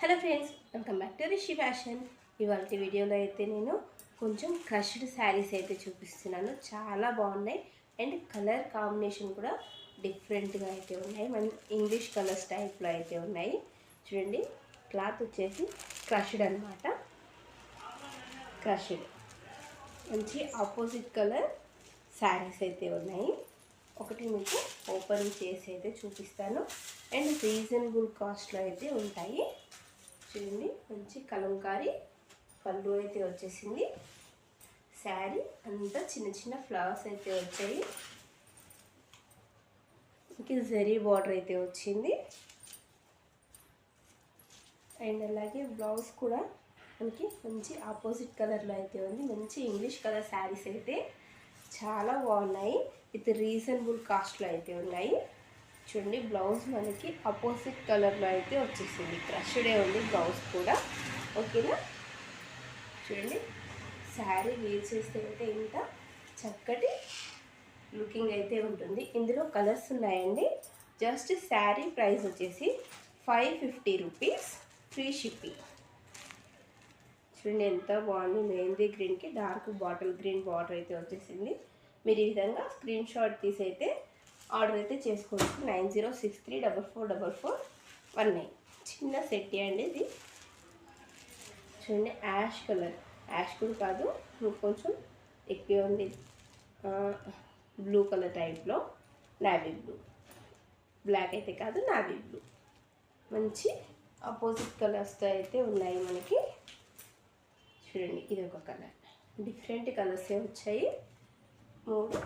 Hello friends, welcome back to Rishi fashion. ఇవాళ వీడియోలో అయితే నేను కొంచెం క్రష్డ్ శారీస్ అయితే చూపిస్తున్నాను. చాలా బాగున్నాయి అండ్ కలర్ కాంబినేషన్ కూడా డిఫరెంట్గా అయితే ఉన్నాయి. మన ఇంగ్లీష్ కలర్స్ టైప్లో అయితే ఉన్నాయి. చూడండి, క్లాత్ వచ్చేసి క్రష్డ్ అనమాట. క్రష్డ్ మంచి ఆపోజిట్ కలర్ శారీస్ అయితే ఉన్నాయి. ఒకటి మీకు ఓపెన్ చేసి అయితే చూపిస్తాను అండ్ రీజనబుల్ కాస్ట్లో అయితే ఉంటాయి. చూడండి, మంచి కలంకారీ పళ్ళు అయితే వచ్చేసింది. శారీ అంతా చిన్న చిన్న ఫ్లవర్స్ అయితే వచ్చాయి. ఇంక జరీ బార్డర్ అయితే వచ్చింది అండ్ అలాగే బ్లౌజ్ కూడా మనకి మంచి ఆపోజిట్ కలర్లో అయితే ఉంది. మంచి ఇంగ్లీష్ కలర్ శారీస్ అయితే చాలా బాగున్నాయి. విత్ రీజనబుల్ కాస్ట్లో అయితే ఉన్నాయి. చూడండి, బ్లౌజ్ మనకి ఆపోజిట్ కలర్లో అయితే వచ్చేసింది. క్రష్డే ఉంది బ్లౌజ్ కూడా. ఓకేనా, చూడండి, శారీ వేర్ చేస్తే అయితే ఇంత చక్కటి లుకింగ్ అయితే ఉంటుంది. ఇందులో కలర్స్ ఉన్నాయండి. జస్ట్ శారీ ప్రైస్ వచ్చేసి 550 రూపీస్, ఫ్రీ షిప్పింగ్. చూడండి ఎంత బాగుంది. మెహందీ గ్రీన్కి డార్క్ బాటిల్ గ్రీన్ బార్డర్ అయితే వచ్చేసింది. మీరు ఈ విధంగా స్క్రీన్ షాట్ తీసి అయితే ఆర్డర్ అయితే చేసుకోవచ్చు. 9063444419. చిన్న సెట్ అండి ఇది. చూడండి, యాష్ కలర్, యాష్ కూడా కాదు, కొంచెం ఎక్కువ ఉంది, బ్లూ కలర్ టైప్లో, నావీ బ్లూ, బ్లాక్ అయితే కాదు, నావీ బ్లూ. మంచి ఆపోజిట్ కలర్స్తో అయితే ఉన్నాయి మనకి. చూడండి, ఇది ఒక కలర్. డిఫరెంట్ కలర్సే వచ్చాయి. 3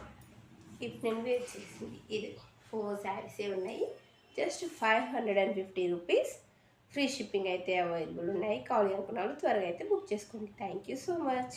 ఇప్పుడు నేను వేర్ చేసింది ఇది 4 శారీసే ఉన్నాయి. జస్ట్ 550 రూపీస్, ఫ్రీ షిప్పింగ్ అయితే అవైలబుల్ ఉన్నాయి. కావాలి అనుకున్న వాళ్ళు త్వరగా అయితే బుక్ చేసుకోండి. Thank you so much.